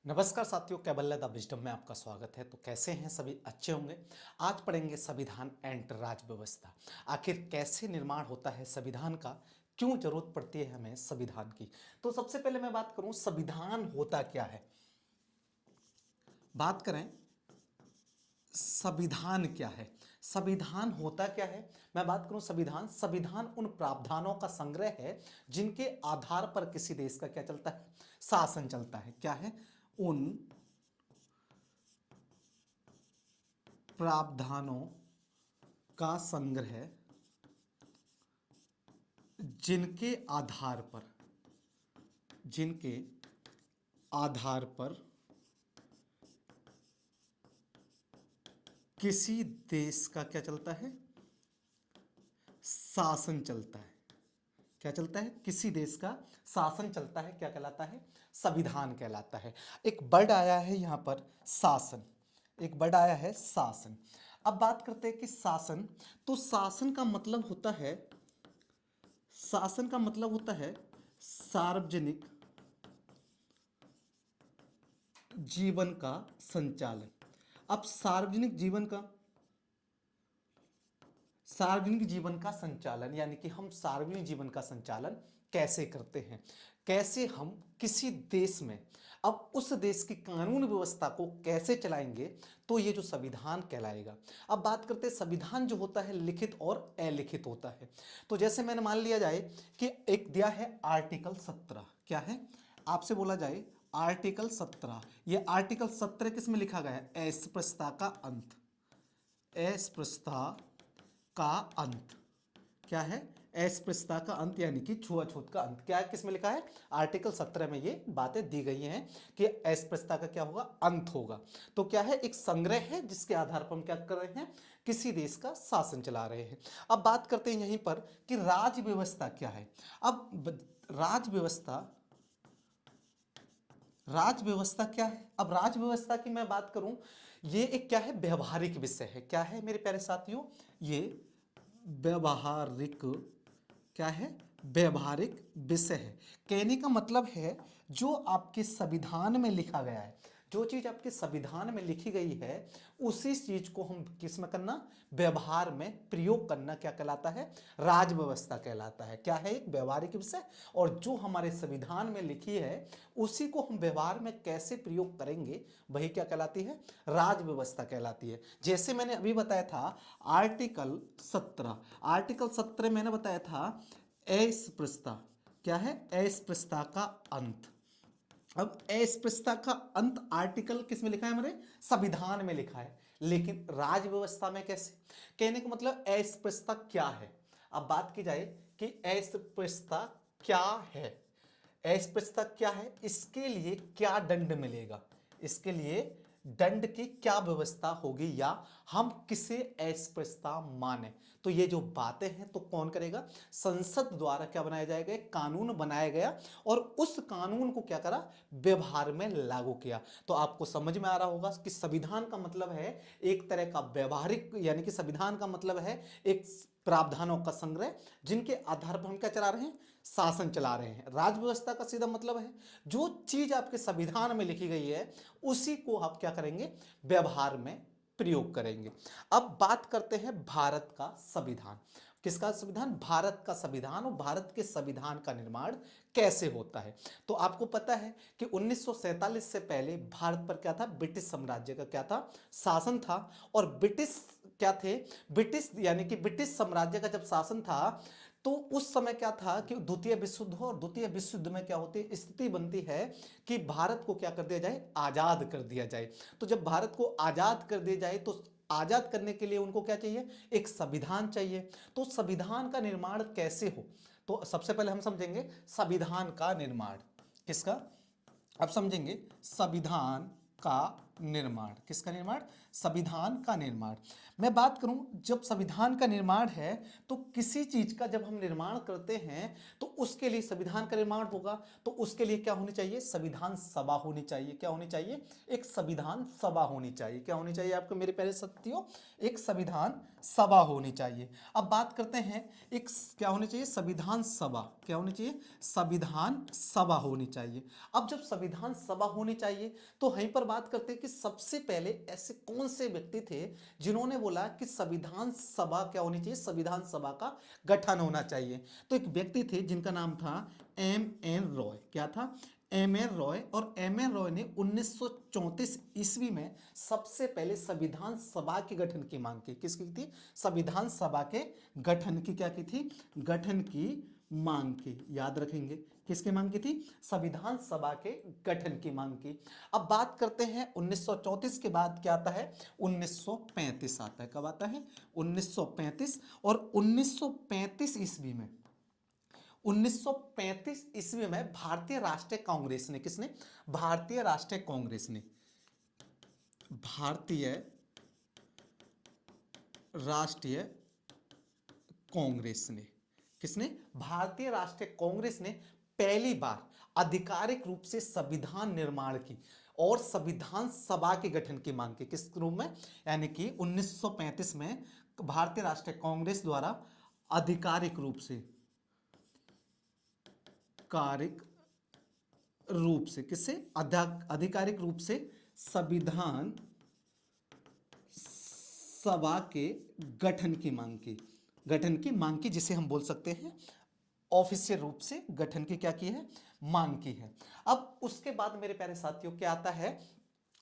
नमस्कार साथियों, कैबल्य the wisdom में आपका स्वागत है। तो कैसे हैं सभी? अच्छे होंगे। आज पढ़ेंगे संविधान एंड राज व्यवस्था। आखिर कैसे निर्माण होता है संविधान का, क्यों जरूरत पड़ती है हमें संविधान की। तो सबसे पहले मैं बात करूं संविधान होता क्या है। बात करें संविधान क्या है, संविधान होता क्या है। मैं बात करूं संविधान, संविधान उन प्रावधानों का संग्रह है जिनके आधार पर किसी देश का क्या चलता है, शासन चलता है। क्या है? उन प्रावधानों का संग्रह जिनके आधार पर जिनके आधार पर किसी देश का क्या चलता है, शासन चलता है। क्या चलता है? किसी देश का शासन चलता है। क्या कहलाता है? संविधान कहलाता है। एक वर्ड आया है यहां पर शासन, एक वर्ड आया है शासन। अब बात करते हैं कि शासन, तो शासन का मतलब होता है, शासन का मतलब होता है सार्वजनिक जीवन का संचालन। अब सार्वजनिक जीवन का संचालन यानी कि हम सार्वजनिक जीवन का संचालन कैसे करते हैं, कैसे हम किसी देश में अब उस देश की कानून व्यवस्था को कैसे चलाएंगे, तो ये जो संविधान कहलाएगा। अब बात करते हैं संविधान जो होता है लिखित और अलिखित होता है। तो जैसे मैंने मान लिया जाए कि एक दिया है आर्टिकल 17। क्या है? आपसे बोला जाए आर्टिकल 17। ये आर्टिकल 17 किस में लिखा गया है? अस्पृश्यता का अंत, अस्पृश्यता का अंत। क्या है? अस्पृश्यता का अंत यानी कि छुआछूत का अंत। क्या है? किस में लिखा है? आर्टिकल 17 में ये बातें दी गई हैं कि अस्पृश्यता का क्या होगा? अंत होगा। तो क्या है? एक संग्रह है जिसके आधार पर हम क्या कर रहे हैं, किसी देश का शासन चला रहे हैं। अब बात करते हैं यहीं पर कि राज व्यवस्था क्या है। अब राज व्यवस्था, राज व्यवस्था क्या है? अब राज व्यवस्था की मैं बात करूं, ये एक क्या है? व्यवहारिक विषय है। क्या है मेरे प्यारे साथियों? ये व्यवहारिक, क्या है? व्यवहारिक विषय है। कहने का मतलब है जो आपके संविधान में लिखा गया है, जो चीज आपके संविधान में लिखी गई है, उसी चीज को हम किस में करना, व्यवहार में प्रयोग करना क्या कहलाता है? राज व्यवस्था कहलाता है। क्या है? एक व्यवहारिक विषय। और जो हमारे संविधान में लिखी है उसी को हम व्यवहार में कैसे प्रयोग करेंगे, वही क्या कहलाती है? राज व्यवस्था कहलाती है। जैसे मैंने अभी बताया था आर्टिकल 17, आर्टिकल 17 मैंने बताया था अस्पृश्यता। क्या है? अस्पृश्यता का अंत। अब अस्पृश्यता का अंत आर्टिकल किस में लिखा है? हमारे संविधान में लिखा है। लेकिन राज व्यवस्था में कैसे? कहने का मतलब अस्पृश्यता क्या है। अब बात की जाए कि अस्पृश्यता क्या है, अस्पृश्यता क्या है, इसके लिए क्या दंड मिलेगा, इसके लिए दंड की क्या व्यवस्था होगी, या हम किसे अस्पृश्यता माने। तो ये जो बातें हैं तो कौन करेगा? संसद द्वारा क्या बनाया जाएगा? एक कानून बनाया गया और उस कानून को क्या करा? व्यवहार में लागू किया। तो आपको समझ में आ रहा होगा कि संविधान का मतलब है एक तरह का व्यवहारिक, यानी कि संविधान का मतलब है एक प्रावधानों का संग्रह जिनके आधार पर हम क्या चला रहे हैं? शासन चला रहे हैं। राज व्यवस्था का सीधा मतलब है जो चीज आपके संविधान में लिखी गई है उसी को आप क्या करेंगे? व्यवहार में प्रयोग करेंगे। अब बात करते हैं भारत का संविधान। किसका संविधान? भारत का संविधान। और भारत के संविधान का निर्माण कैसे होता है? तो आपको पता है कि 1947 से पहले भारत पर क्या था? ब्रिटिश साम्राज्य का क्या था? शासन था। और ब्रिटिश क्या थे? ब्रिटिश यानी कि ब्रिटिश साम्राज्य का जब शासन था तो उस समय क्या था कि द्वितीय विश्व युद्ध हो, और द्वितीय विश्व युद्ध में क्या होती है? स्थिति बनती है कि भारत को क्या कर दिया जाए? आजाद कर दिया जाए। तो जब भारत को आजाद कर दिया जाए तो आजाद करने के लिए उनको क्या चाहिए? एक संविधान चाहिए। तो संविधान का निर्माण कैसे हो, तो सबसे पहले हम समझेंगे संविधान का निर्माण। किसका? अब समझेंगे संविधान का निर्माण। किसका निर्माण? संविधान का निर्माण। मैं बात करूं, जब संविधान का निर्माण है तो किसी चीज का जब हम निर्माण करते हैं तो उसके लिए संविधान का निर्माण होगा, तो उसके लिए क्या होनी चाहिए, संविधान सभा होनी चाहिए। क्या होनी चाहिए, एक संविधान सभा होनी चाहिए। क्या होनी चाहिए आपको मेरे प्यारे साथियों, एक संविधान सभा होनी चाहिए। अब बात करते हैं एक क्या होनी चाहिए, संविधान सभा। क्या होनी चाहिए, संविधान सभा होनी चाहिए। अब जब संविधान सभा होनी चाहिए तो वहीं पर बात करते हैं कि सबसे पहले ऐसे कौन से व्यक्ति थे जिन्होंने बोला कि संविधान सभा क्या होनी चाहिए, संविधान सभा का गठन होना चाहिए। तो एक व्यक्ति थे जिनका नाम था M.N. रॉय। क्या था, M.N. रॉय। और M.N. रॉय ने 1934 ईस्वी में सबसे पहले संविधान सभा के गठन की मांग की। किसकी थी, संविधान सभा के गठन की क्या की थी, गठन की मांग की। याद रखेंगे, किसकी मांग की थी, संविधान सभा के गठन की मांग की। अब बात करते हैं 1934 के बाद क्या आता है, 1935 आता है। कब आता है, 1935। और 1935 ईस्वी में 1935 ईस्वी में भारतीय राष्ट्रीय कांग्रेस ने, किसने, भारतीय राष्ट्रीय कांग्रेस ने, भारतीय राष्ट्रीय कांग्रेस ने, किसने, भारतीय राष्ट्रीय कांग्रेस ने पहली बार आधिकारिक रूप से संविधान निर्माण की और संविधान सभा के गठन की मांग की। किस रूप में, यानी कि 1935 में भारतीय राष्ट्रीय कांग्रेस द्वारा आधिकारिक रूप से, कारिक रूप से, किससे, आधिकारिक रूप से संविधान सभा के गठन की मांग की, गठन की मांग की, जिसे हम बोल सकते हैं ऑफिशियल रूप से गठन की क्या की है, मांग की है। अब उसके बाद मेरे प्यारे साथियों क्या आता है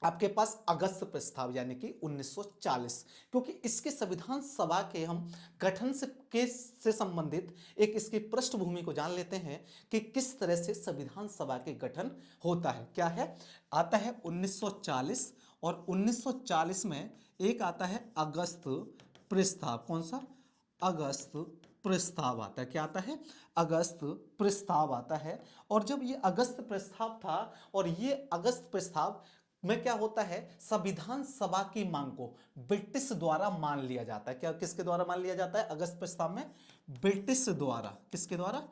आपके पास, अगस्त प्रस्ताव, यानी कि 1940। क्योंकि इसके संविधान सभा के हम गठन से संबंधित एक इसकी पृष्ठभूमि को जान लेते हैं कि किस तरह से संविधान सभा के गठन होता है। क्या है, आता है 1940। और 1940 में एक आता है अगस्त प्रस्ताव। कौन सा, अगस्त प्रस्ताव आता है। क्या आता है, अगस्त प्रस्ताव आता है। और जब ये अगस्त प्रस्ताव था, और ये अगस्त प्रस्ताव में क्या होता है, संविधान सभा की मांग को ब्रिटिश द्वारा मान लिया जाता है। क्या, किसके द्वारा मान लिया जाता है, अगस्त प्रस्ताव में ब्रिटिश द्वारा, किसके द्वारा,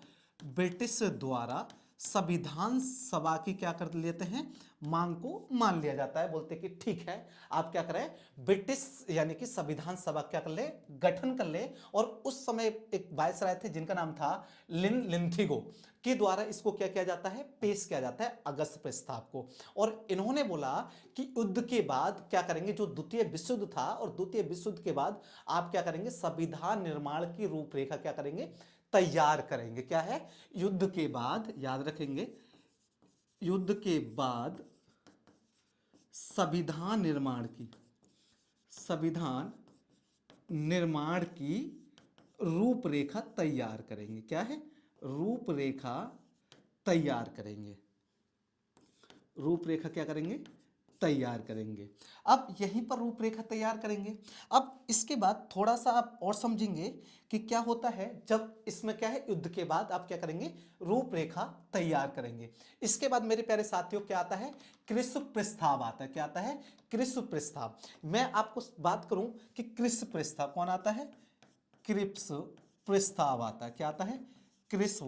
ब्रिटिश द्वारा संविधान सभा की क्या कर लेते हैं, मांग को मान लिया जाता है। बोलते कि ठीक है, आप क्या करें, ब्रिटिश यानी कि संविधान सभा क्या कर ले, गठन कर ले। और उस समय एक वायसराय थे जिनका नाम था लिंथिगो के द्वारा इसको क्या किया जाता है, पेश किया जाता है अगस्त प्रस्ताव को। और इन्होंने बोला कि युद्ध के बाद क्या करेंगे, जो द्वितीय विश्व युद्ध था, और द्वितीय विश्व युद्ध के बाद आप क्या करेंगे, संविधान निर्माण की रूपरेखा क्या करेंगे, तैयार करेंगे। क्या है, युद्ध के बाद, याद रखेंगे, युद्ध के बाद संविधान निर्माण की, संविधान निर्माण की रूपरेखा तैयार करेंगे। क्या है, रूपरेखा तैयार करेंगे, रूपरेखा क्या करेंगे, तैयार करेंगे। अब यहीं पर रूपरेखा तैयार करेंगे। अब इसके बाद थोड़ा सा आप और समझेंगे कि क्या होता है, जब इसमें क्या है, युद्ध के बाद आप क्या करेंगे, रूपरेखा तैयार करेंगे। इसके बाद मेरे प्यारे साथियों क्या आता है, क्रिप्स प्रस्ताव आता है। क्या आता है, क्रिप्स प्रस्ताव। मैं आपको बात करूं कि क्रिप्स प्रस्ताव कौन आता है, क्रिप्स प्रस्ताव आता है। क्या आता है, क्रिप्स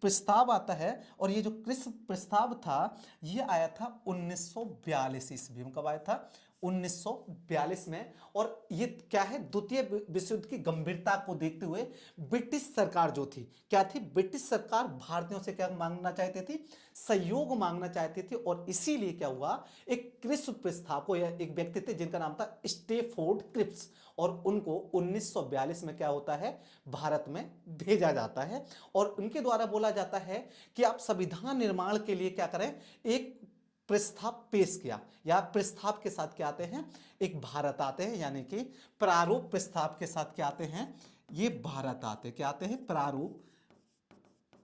प्रस्ताव आता है। और ये जो क्रिप्स प्रस्ताव था ये आया था 1942 ईस्वी में। कब आया था, 1942 में। और ये क्या है, द्वितीय विश्व युद्ध की गंभीरता को देखते हुए ब्रिटिश सरकार जो थी, क्या थी, ब्रिटिश सरकार भारतीयों से क्या मांगना चाहती थी, सहयोग मांगना चाहती थी। और इसीलिए क्या हुआ, एक क्रिप्स प्रस्ताव को, एक व्यक्ति थे जिनका नाम था स्टेफोर्ड क्रिप्स, और उनको 1942 में क्या होता है, भारत में भेजा जाता है। और उनके द्वारा बोला जाता है कि आप संविधान निर्माण के लिए क्या करें, एक प्रस्ताव पेश किया, या प्रस्ताव के साथ क्या आते हैं, एक भारत आते हैं, यानी कि प्रारूप प्रस्ताव के साथ क्या आते हैं, ये भारत आते हैं। क्या आते हैं, प्रारूप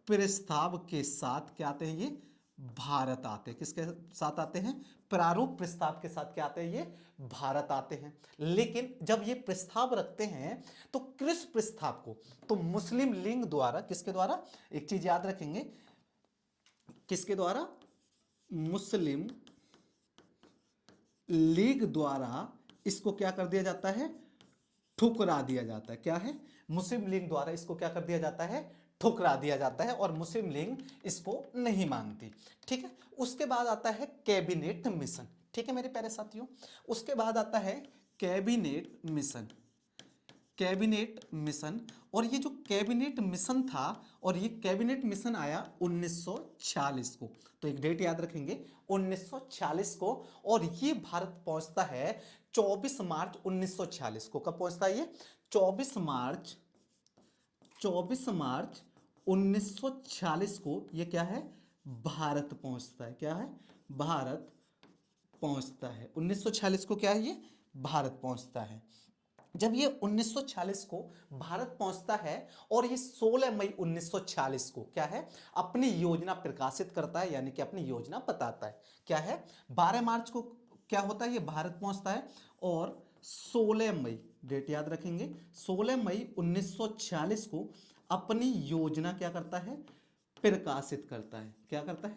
प्रस्ताव के साथ क्या आते हैं, ये भारत आते हैं। किसके साथ आते हैं, प्रारूप प्रस्ताव के साथ क्या आते हैं, ये भारत आते हैं। लेकिन जब ये प्रस्ताव रखते हैं तो क्रिप्स प्रस्ताव को तो मुस्लिम लीग द्वारा, किसके द्वारा, एक चीज याद रखेंगे, किसके द्वारा, मुस्लिम लीग द्वारा इसको क्या कर दिया जाता है, ठुकरा दिया जाता है। क्या है, मुस्लिम लीग द्वारा इसको क्या कर दिया जाता है, ठुकरा दिया जाता है, और मुस्लिम लीग इसको नहीं मानती। ठीक है, उसके बाद आता है कैबिनेट मिशन। ठीक है मेरे प्यारे साथियों, उसके बाद आता है कैबिनेट मिशन। कैबिनेट मिशन, और ये जो कैबिनेट मिशन था, और ये कैबिनेट मिशन आया 1946 को, तो एक डेट याद रखेंगे 1946 को, और ये भारत पहुंचता है 24 मार्च 1946 को। कब पहुंचता है ये, 24 मार्च 1946 को ये क्या है, भारत पहुंचता है। क्या है, भारत पहुंचता है 1946 को, क्या है ये, भारत पहुंचता है। जब ये 1946 को भारत पहुंचता है, और ये 16 मई 1946 को क्या है, अपनी योजना प्रकाशित करता है, यानी कि अपनी योजना बताता है। क्या है, 12 मार्च को क्या होता है, ये भारत पहुंचता है, और 16 मई, डेट याद रखेंगे, 16 मई 1946 को अपनी योजना क्या करता है, प्रकाशित करता है। क्या करता है,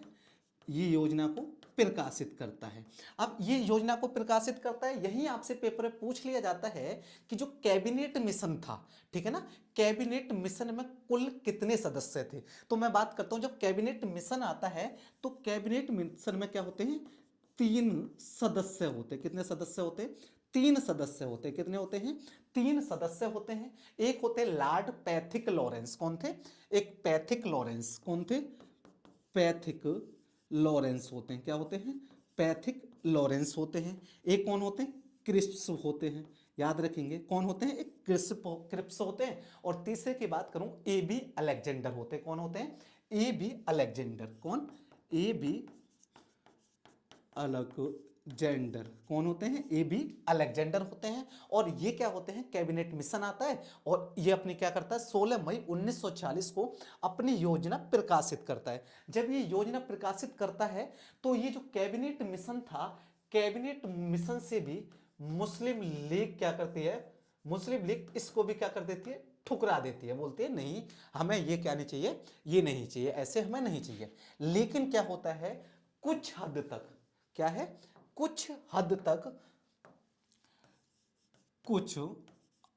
ये योजना को प्रकाशित करता है। अब ये योजना को प्रकाशित करता है, यही आपसे पेपर में पूछ लिया जाता है कि जो कैबिनेट मिशन था, ठीक है ना, कैबिनेट मिशन में कुल कितने सदस्य थे। तो मैं बात करता हूं, जब कैबिनेट मिशन आता है तो कैबिनेट मिशन में क्या होते हैं, 3 सदस्य होते हैं। कितने सदस्य होते हैं, 3 सदस्य होते हैं। कितने होते हैं, 3 सदस्य होते हैं। एक होते लॉर्ड पैथिक लॉरेंस, कौन थे, एक पैथिक लॉरेंस, कौन थे, पैथिक लॉरेंस होते हैं। क्या होते हैं, पैथिक लॉरेंस होते हैं। एक कौन होते हैं, क्रिप्स होते हैं। याद रखेंगे कौन होते हैं, एक क्रिप्स होते हैं। और तीसरे की बात करूं, ए बी अलेक्जेंडर होते हैं। कौन होते हैं, ए बी अलेक्जेंडर। कौन, ए बी अलेक्जेंडर। कौन होते हैं, ए बी अलेक्जेंडर होते हैं। और ये क्या होते हैं, कैबिनेट मिशन आता है, और ये अपनी क्या करता है, 16 मई 1940 को अपनी योजना प्रकाशित करता है। जब ये योजना प्रकाशित करता है, तो ये जो कैबिनेट मिशन था, कैबिनेट मिशन से भी मुस्लिम लीग क्या करती है, मुस्लिम लीग इसको भी क्या कर देती है, ठुकरा देती है। बोलती है नहीं, हमें ये क्या नहीं चाहिए, ये नहीं चाहिए, ऐसे हमें नहीं चाहिए। लेकिन क्या होता है, कुछ हद तक, क्या है, कुछ हद तक, कुछ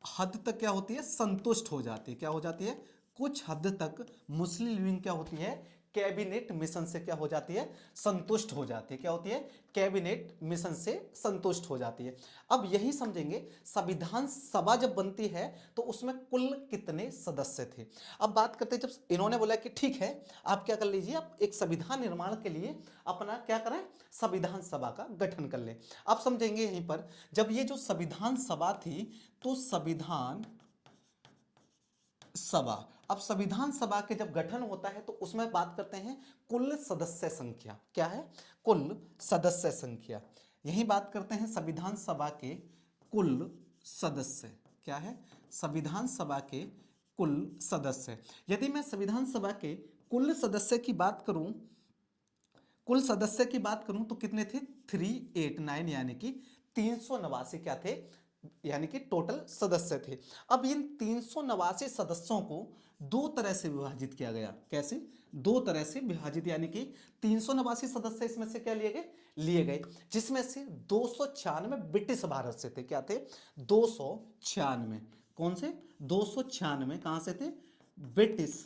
हद तक क्या होती है, संतुष्ट हो जाती है। क्या हो जाती है, कुछ हद तक मुस्लिम लीग क्या होती है, कैबिनेट मिशन से क्या हो जाती है, संतुष्ट हो जाती है। क्या होती है, कैबिनेट मिशन से संतुष्ट हो जाती है। अब यही समझेंगे, संविधान सभा जब बनती है तो उसमें कुल कितने सदस्य थे। अब बात करते हैं, जब इन्होंने बोला कि ठीक है, आप क्या कर लीजिए, आप एक संविधान निर्माण के लिए अपना क्या करें, संविधान सभा का गठन कर ले। आप समझेंगे यहीं पर, जब ये जो संविधान सभा थी, तो संविधान सभा, अब संविधान सभा के जब गठन होता है तो उसमें बात करते हैं कुल सदस्य संख्या। क्या है, कुल सदस्य संख्या, यही बात करते हैं संविधान सभा के कुल सदस्य। क्या है, संविधान सभा के कुल सदस्य। यदि मैं संविधान सभा के कुल सदस्य की बात करूं, कुल सदस्य की बात करूं तो कितने थे, 389, यानी कि 389 क्या थे, यानी कि टोटल सदस्य थे। अब इन 389 सदस्यों को दो तरह से विभाजित किया गया। कैसे, दो तरह से विभाजित, यानी कि 389 सदस्य इसमें से क्या लिए गए, जिसमें से 296 ब्रिटिश भारत से थे। क्या थे, 296, कौन से, 296 कहां से थे, ब्रिटिश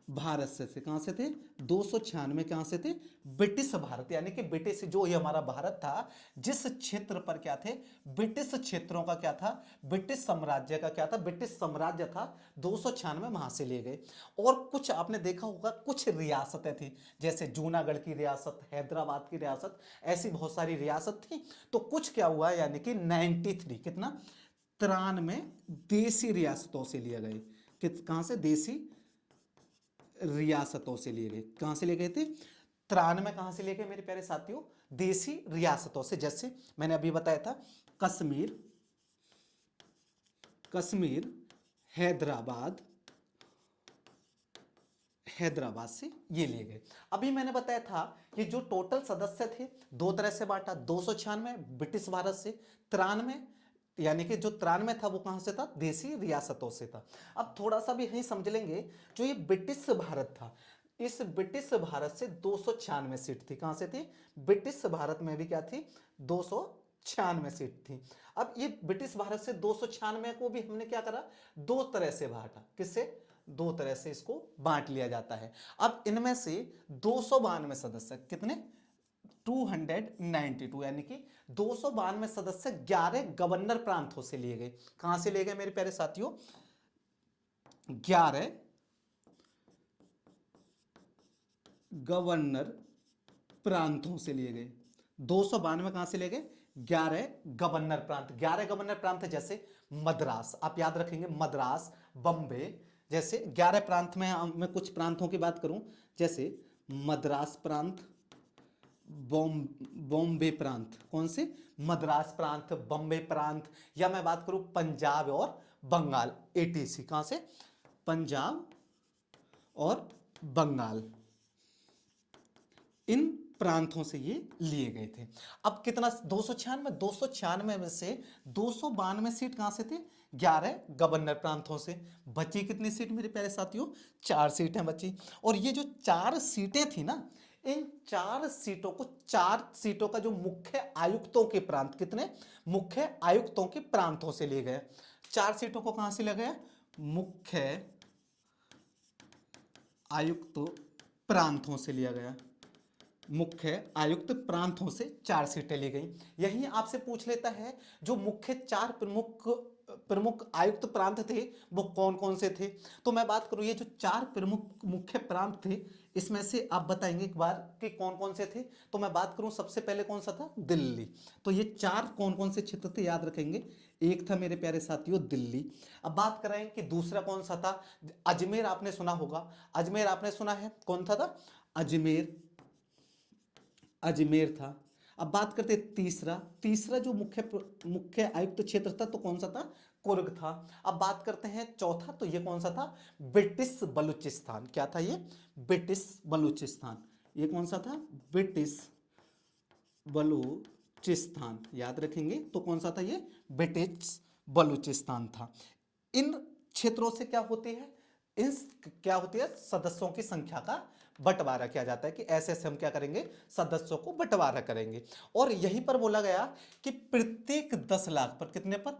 भारत से थे। कहां से थे, 296 कहां से थे, ब्रिटिश भारत, यानी कि ब्रिटिश, जो ये हमारा भारत था, जिस क्षेत्र पर क्या थे, ब्रिटिश क्षेत्रों का क्या था, ब्रिटिश साम्राज्य का क्या था, ब्रिटिश साम्राज्य था, 296 वहां से लिए गए। और कुछ आपने देखा होगा, कुछ रियासतें थी, जैसे जूनागढ़ की रियासत, हैदराबाद की रियासत, ऐसी बहुत सारी रियासत थी। तो कुछ क्या हुआ, यानी कि 93, कितना, 93 देसी रियासतों से लिए गए। कहां से, देसी रियासतों से लिए गए। कहां से लिए गए थे, 93 कहां से लिए गए मेरे प्यारे साथियों, देसी रियासतों से। जैसे मैंने अभी बताया था, कश्मीर, कश्मीर, हैदराबाद, हैदराबाद से ये लिए गए। अभी मैंने बताया था, ये जो टोटल सदस्य थे दो तरह से बांटा, 296 ब्रिटिश भारत से, 93, यानी कि जो 93 था वो कहां से था, देसी रियासतों से था। अब थोड़ा सा भी यही समझ लेंगे, जो ये ब्रिटिश भारत था, इस ब्रिटिश भारत से 296 सीट थी। कहां से थी, ब्रिटिश भारत में भी क्या थी, 200 296 सीट थी। अब ये ब्रिटिश भारत से 296 को भी हमने क्या करा, दो तरह से बांटा। किससे? दो तरह से इसको बांट लिया जाता है। अब इनमें से 292 सदस्य, कितने? 292, यानी कि 292 सदस्य 11 गवर्नर प्रांतों से लिए गए। कहां से लिए गए मेरे प्यारे साथियों? 11 गवर्नर प्रांतों से लिए गए। 292 कहां से लिए गए? 11 गवर्नर प्रांत। 11 गवर्नर प्रांत है, जैसे मद्रास, आप याद रखेंगे, मद्रास, बम्बे, जैसे 11 प्रांत में मैं कुछ प्रांतों की बात करूं, जैसे मद्रास प्रांत, बॉम्बे प्रांत। कौन से? मद्रास प्रांत, बॉम्बे प्रांत, या मैं बात करूं पंजाब और बंगाल, एटीसी। कहां से? पंजाब और बंगाल, इन प्रांतों से ये लिए गए थे। अब कितना? 296। 296 में से 292 सीट कहां से थे? 11 गवर्नर प्रांतों से। बची कितनी सीट मेरे प्यारे साथियों? 4 सीटें बची। और ये जो 4 सीटें थी ना, इन 4 सीटों को, 4 सीटों का जो मुख्य आयुक्तों के प्रांत, कितने? मुख्य आयुक्तों के प्रांतों से लिए गए। 4 सीटों को कहां से लिया गया? मुख्य आयुक्त प्रांतों से लिया गया। मुख्य आयुक्त प्रांतों से 4 सीटें ली गई। यही आपसे पूछ लेता है जो मुख्य 4 प्रमुख आयुक्त प्रांत थे वो कौन कौन से थे। तो मैं बात करूं, ये जो 4 प्रमुख मुख्य प्रांत थे, इसमें से आप बताएंगे एक बार कि कौन कौन से थे। तो मैं बात करूं, सबसे पहले कौन सा था? दिल्ली। तो ये 4 कौन कौन से क्षेत्र थे, याद रखेंगे। एक था मेरे प्यारे साथियों दिल्ली। अब बात करें कि दूसरा कौन सा था? अजमेर, आपने सुना होगा। अजमेर आपने सुना है, कौन था? अजमेर, अजमेर था। अब बात करते हैं तीसरा। तीसरा जो मुख्य आयुक्त क्षेत्र था, तो कौन सा था? कुर्ग था। अब बात करते हैं चौथा, तो ये कौन सा था? ब्रिटिश बलूचिस्तान। क्या था ये? ब्रिटिश बलूचिस्तान। ये कौन सा था? ब्रिटिश बलूचिस्तान, याद रखेंगे। तो कौन सा था ये? ब्रिटिश बलूचिस्तान था। इन क्षेत्रों से क्या होती है? क्या होती है? सदस्यों की संख्या का बंटवारा किया जाता है कि ऐसे ऐसे हम क्या करेंगे? सदस्यों को बंटवारा करेंगे। और यहीं पर बोला गया कि प्रत्येक 10 लाख पर, कितने पर?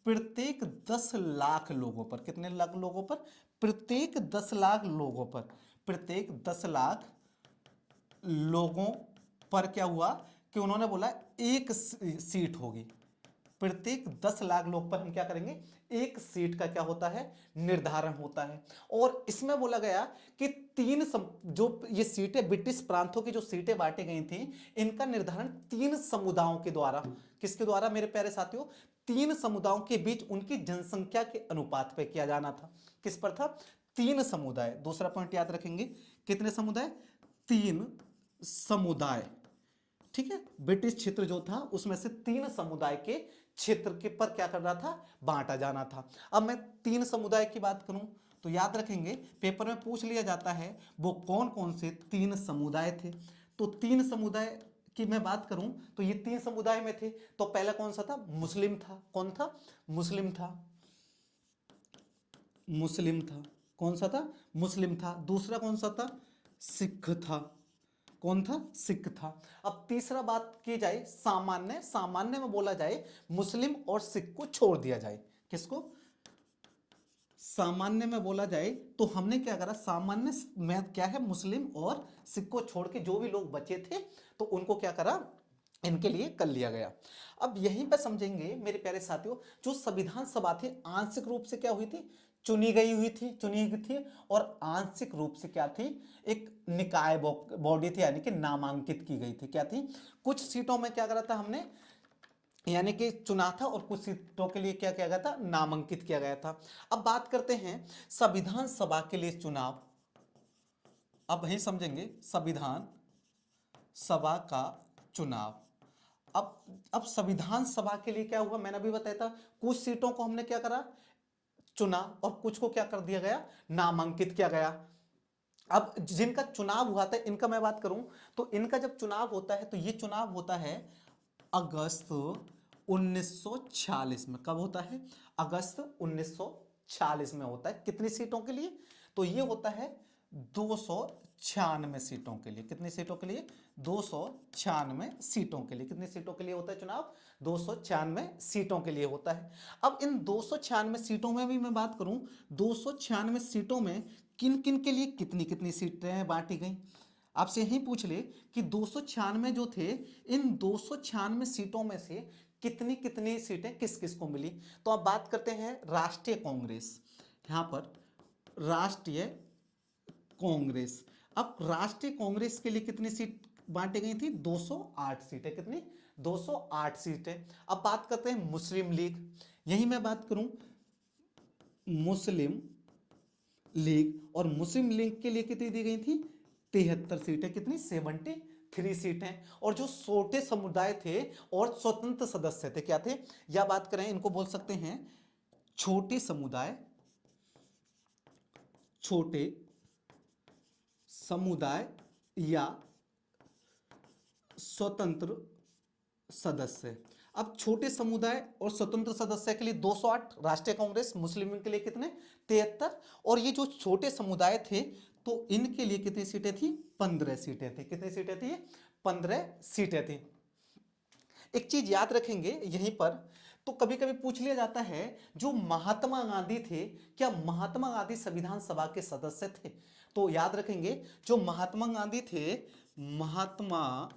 प्रत्येक 10 लाख लोगों पर। कितने लाख लोगों पर? प्रत्येक 10 लाख लोगों पर। प्रत्येक 10 लाख लोगों पर क्या हुआ कि उन्होंने बोला एक सीट होगी। प्रत्येक 10 लाख लोग पर हम क्या करेंगे? एक सीट का क्या होता है? निर्धारण होता है। और इसमें बोला गया कि जो ये सीटें, ब्रिटिश प्रांतों की जो सीटें बांटी गई थी, इनका निर्धारण 3 समुदायों के द्वारा। किसके द्वारा मेरे प्यारे साथियों? 3 समुदायों के बीच उनकी जनसंख्या के अनुपात पे किया जाना था। किस पर था? 3 समुदाय। दूसरा पॉइंट याद रखेंगे, कितने समुदाय? 3 समुदाय। ठीक है, ब्रिटिश क्षेत्र जो था उसमें से 3 समुदाय के क्षेत्र के पर क्या कर रहा था? बांटा जाना था। अब मैं 3 समुदाय की बात करूं तो याद रखेंगे, पेपर में पूछ लिया जाता है वो कौन कौन से 3 समुदाय थे। तो 3 समुदाय की मैं बात करूं तो ये 3 समुदाय में थे। तो पहला कौन सा था? मुस्लिम था। कौन था? मुस्लिम था। मुस्लिम था। कौन सा था? मुस्लिम था। दूसरा कौन सा था? सिख था। कौन था? सिख था। अब तीसरा बात की जाए सामान्य, सामान्य में बोला जाए मुस्लिम और सिख को छोड़ दिया जाए। किसको? सामान्य में बोला जाए तो हमने क्या करा? सामान्य में क्या है? मुस्लिम और सिख को छोड़ के जो भी लोग बचे थे तो उनको क्या करा? इनके लिए कर लिया गया। अब यहीं पर समझेंगे मेरे प्यारे साथियों, जो संविधान सभा थी आंशिक रूप से क्या हुई थी? चुनी गई थी। और आंशिक रूप से क्या थी? एक निकाय बॉडी थी, यानी कि नामांकित की गई थी। क्या थी? कुछ सीटों में क्या करा था हमने? यानी कि चुना था, और कुछ सीटों के लिए क्या किया गया था? नामांकित किया गया था। अब बात करते हैं संविधान सभा के लिए चुनाव। अब वही समझेंगे संविधान सभा का चुनाव। अब संविधान सभा के लिए क्या हुआ? मैंने अभी बताया था, कुछ सीटों को हमने क्या करा? चुना, और कुछ को क्या कर दिया गया? नामांकित किया गया। अब जिनका चुनाव हुआ था, इनका मैं बात करूं तो इनका जब चुनाव होता है तो ये चुनाव होता है अगस्त 1946 में। कब होता है? अगस्त 1946 में होता है। कितनी सीटों के लिए? तो ये होता है 296 सीटों के लिए। कितनी सीटों के लिए? 296 सीटों के लिए। कितनी सीटों के लिए होता है चुनाव? 296 सीटों के लिए होता है। अब इन 296 सीटों में भी मैं बात करूं, 296 सीटों में किन किन के लिए कितनी कितनी सीटें बांटी गई। आपसे यही पूछ ले कि 296 जो थे, इन 296 सीटों में से कितनी कितनी सीटें किस किस को मिली। तो अब बात करते हैं राष्ट्रीय कांग्रेस। यहां पर राष्ट्रीय कांग्रेस, अब राष्ट्रीय कांग्रेस के लिए कितनी सीट बांटी गई थी? 208 सीटें। कितनी? 208 सीटें। अब बात करते हैं मुस्लिम लीग। यही मैं बात करूं मुस्लिम लीग, और मुस्लिम लीग के लिए कितनी दी गई थी? 73 सीटें। कितनी? 73 सीटें। और जो छोटे समुदाय थे और स्वतंत्र सदस्य थे, क्या थे? या बात करें, इनको बोल सकते हैं छोटे समुदाय, छोटे समुदाय या स्वतंत्र सदस्य। अब छोटे समुदाय और स्वतंत्र सदस्य के लिए 208 राष्ट्रीय कांग्रेस, मुस्लिम लीग के लिए कितने? 73। और ये जो छोटे समुदाय थे तो इनके लिए कितनी सीटें थी? 15 सीटें थी। कितनी सीटें थी? 15 सीटें थी। एक चीज याद रखेंगे यहीं पर, तो कभी कभी पूछ लिया जाता है जो महात्मा गांधी थे, क्या महात्मा गांधी संविधान सभा के सदस्य थे? तो याद रखेंगे जो महात्मा गांधी थे, महात्मा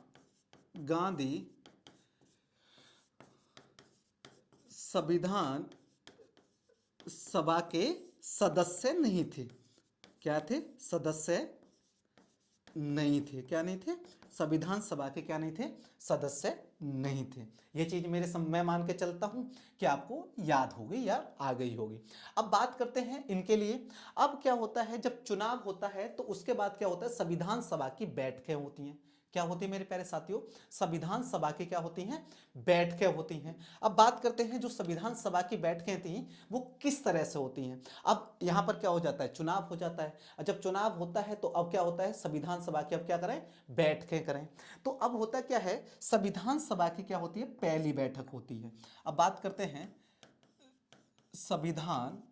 गांधी संविधान सभा के सदस्य नहीं थे। क्या थे? सदस्य नहीं थे। क्या नहीं थे? संविधान सभा के क्या नहीं थे? सदस्य नहीं थे। ये चीज मैं मान के चलता हूं कि आपको याद हो गई या आ गई होगी। अब बात करते हैं इनके लिए। अब क्या होता है जब चुनाव होता है तो उसके बाद क्या होता है? संविधान सभा की बैठकें होती हैं। क्या होती है मेरे प्यारे साथियों? संविधान सभा की क्या होती हैं? बैठकें होती हैं। अब बात करते हैं जो संविधान सभा की बैठकें थी वो किस तरह से होती हैं। अब यहां पर क्या हो जाता है? चुनाव हो जाता है। और जब चुनाव होता है तो अब क्या होता है? संविधान सभा की अब क्या करें? बैठकें करें। तो अब होता क्या है? संविधान सभा की क्या होती है? पहली बैठक होती है। अब बात करते हैं संविधान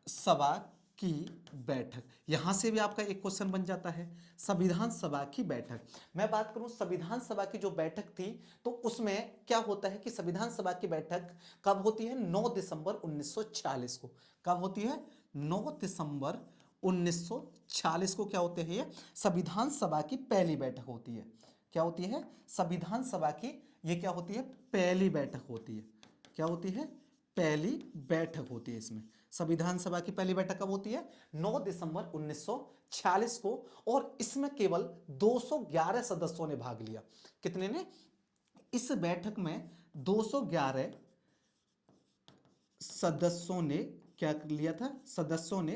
सभा की बैठक। यहां से भी आपका एक क्वेश्चन बन जाता है, संविधान सभा की बैठक। मैं बात करूं संविधान सभा की जो बैठक थी तो उसमें क्या होता है कि संविधान सभा की बैठक कब होती है? 9 दिसंबर 1946 को। कब होती है? 9 दिसंबर 1946 को क्या होते हैं? ये संविधान सभा की पहली बैठक होती है। क्या होती है? संविधान सभा की ये क्या होती है? पहली बैठक होती है। क्या होती है? पहली बैठक होती है इसमें। संविधान सभा की पहली बैठक कब होती है? 9 दिसंबर 1946 को। और इसमें केवल 211 सदस्यों ने भाग लिया। कितने ने? इस बैठक में 211 सदस्यों ने क्या लिया था? सदस्यों ने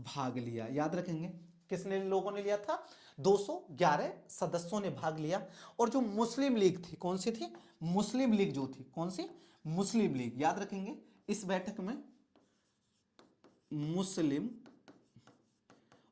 भाग लिया। याद रखेंगे किसने लोगों ने लिया था? 211 सदस्यों ने भाग लिया। और जो मुस्लिम लीग थी, कौन सी थी? मुस्लिम लीग जो थी, कौन सी? मुस्लिम लीग। याद रखेंगे इस बैठक में मुस्लिम,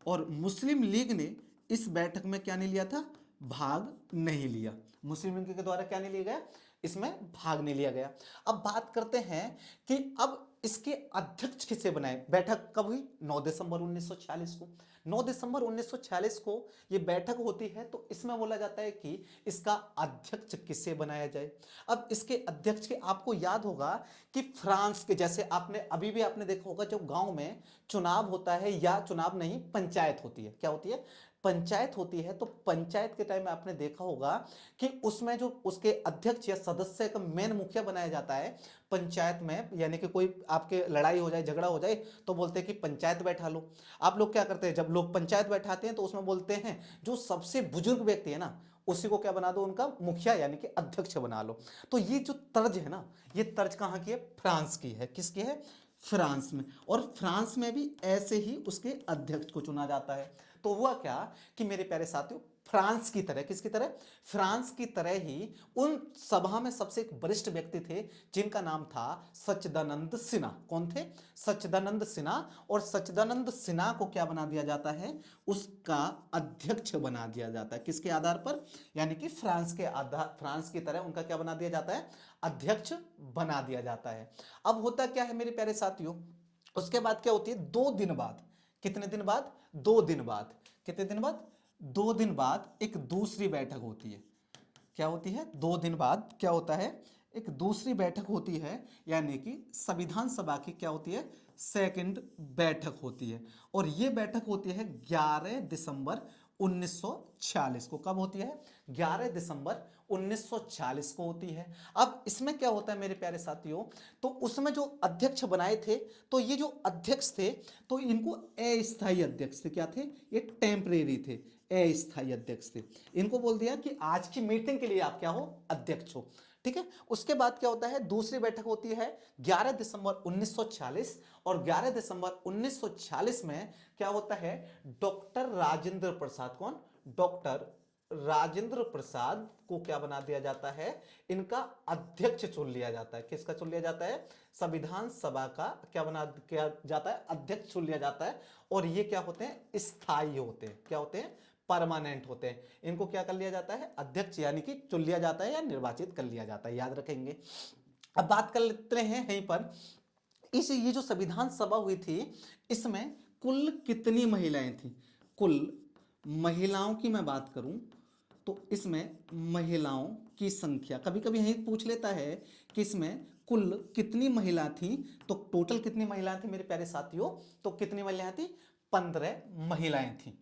और मुस्लिम लीग ने इस बैठक में क्या नहीं लिया था? भाग नहीं लिया। मुस्लिम लीग के द्वारा क्या नहीं लिया गया? इसमें भाग नहीं लिया गया। अब बात करते हैं कि अब इसके अध्यक्ष किसे बनाए। बैठक कब हुई? 9 दिसंबर 1946 को। 9 दिसंबर 1946 को ये बैठक होती है तो इसमें बोला जाता है कि इसका अध्यक्ष किसे बनाया जाए। अब इसके अध्यक्ष के आपको याद होगा कि फ्रांस के जैसे आपने अभी भी आपने देखा होगा जब गांव में चुनाव होता है, या चुनाव नहीं पंचायत होती है, क्या होती है? पंचायत होती है। तो पंचायत के टाइम में आपने देखा होगा कि उसमें जो उसके अध्यक्ष या सदस्य का मेन मुखिया बनाया जाता है पंचायत में, यानी कि कोई आपके लड़ाई हो जाए, झगड़ा हो जाए तो बोलते हैं कि पंचायत बैठा लो। आप लोग क्या करते हैं जब लोग पंचायत बैठाते हैं तो उसमें बोलते हैं जो सबसे बुजुर्ग व्यक्ति है ना उसी को क्या बना दो? उनका मुखिया यानी कि अध्यक्ष बना लो। तो ये जो तर्ज है ना, ये तर्ज कहाँ की है? फ्रांस की है। किसकी है? फ्रांस में। और फ्रांस में भी ऐसे ही उसके अध्यक्ष को चुना जाता है। तो हुआ क्या कि मेरे प्यारे साथियों, फ्रांस की तरह, किसकी तरह? फ्रांस की तरह ही उन सभा में सबसे एक वरिष्ठ व्यक्ति थे जिनका नाम था सच्चिदानंद सिन्हा। कौन थे? सच्चिदानंद सिन्हा। और सच्चिदानंद सिन्हा को क्या बना दिया जाता है? उसका अध्यक्ष बना दिया जाता है। किसके आधार पर? यानी कि फ्रांस के आधार, फ्रांस की तरह उनका क्या बना दिया जाता है? अध्यक्ष बना दिया जाता है। अब होता क्या है मेरे प्यारे साथियों, उसके बाद क्या होती है? 2 दिन बाद कितने दिन बाद? 2 दिन बाद। कितने दिन बाद? 2 दिन बाद एक दूसरी बैठक होती है। क्या होती है? 2 दिन बाद क्या होता है? एक दूसरी बैठक होती है, यानी कि संविधान सभा की क्या होती है? सेकंड बैठक होती है। और ये बैठक होती है 11 दिसंबर 1946 को। कब होती है? 11 दिसंबर 1940 को होती है। अब इसमें क्या होता है मेरे प्यारे साथियों, तो उसमें जो अध्यक्ष बनाए थे, तो ये जो अध्यक्ष थे, तो इनको अस्थायी अध्यक्ष थे। क्या थे? ये टेम्परेरी थे, अस्थायी अध्यक्ष थे। इनको बोल दिया कि आज की मीटिंग के लिए आप क्या हो? अध्यक्ष हो। ठीक है। उसके बाद क्या होता है? दूसरी बैठक होती है 11 दिसंबर 1940, और 11 दिसंबर 1940 में क्या होता है? डॉक्टर राजेंद्र प्रसाद, कौन? डॉक्टर राजेंद्र प्रसाद को क्या बना दिया जाता है? इनका अध्यक्ष चुन लिया जाता है। किसका चुन लिया जाता है? संविधान सभा का क्या बना किया जाता है? अध्यक्ष चुन लिया जाता है। और ये क्या होते हैं? स्थायी होते हैं। क्या होते हैं? परमानेंट होते हैं। इनको क्या कर लिया जाता है? अध्यक्ष यानी कि चुन लिया जाता है या निर्वाचित कर लिया जाता है, याद रखेंगे। अब बात कर लेते हैं यहीं पर, ये जो संविधान सभा हुई थी, इसमें कुल कितनी महिलाएं थी? कुल महिलाओं की मैं बात करूं तो इसमें महिलाओं की संख्या कभी कभी यही पूछ लेता है कि इसमें कुल कितनी महिला थी। तो टोटल कितनी महिलाएं थी मेरे प्यारे साथियों? तो कितनी महिलाएं थी? 15 महिलाएं थी।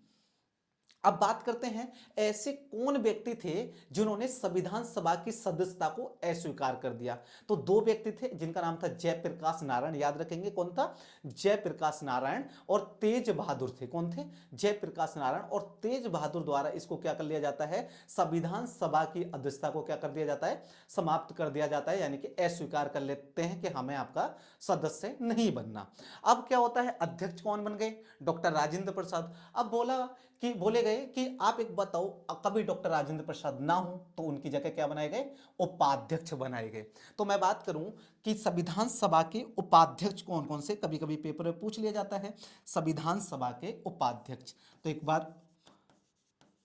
अब बात करते हैं ऐसे कौन व्यक्ति थे जिन्होंने संविधान सभा की सदस्यता को अस्वीकार कर दिया। तो 2 व्यक्ति थे जिनका नाम था जयप्रकाश नारायण, याद रखेंगे कौन था? जयप्रकाश नारायण। और तेज बहादुर थे। कौन थे? जयप्रकाश नारायण और तेज बहादुर द्वारा इसको क्या कर लिया जाता है? संविधान सभा की अध्यक्षता को क्या कर दिया जाता है? समाप्त कर दिया जाता है, यानी कि अस्वीकार कर लेते हैं कि हमें आपका सदस्य नहीं बनना। अब क्या होता है? अध्यक्ष कौन बन गए? डॉक्टर राजेंद्र प्रसाद। अब बोले गए कि आप एक बताओ, कभी डॉक्टर राजेंद्र प्रसाद ना हो तो उनकी जगह क्या बनाए गए? उपाध्यक्ष बनाए गए। तो मैं बात करूं कि संविधान सभा के उपाध्यक्ष कौन कौन से, कभी कभी पेपर में पूछ लिया जाता है, संविधान सभा के उपाध्यक्ष। तो एक बार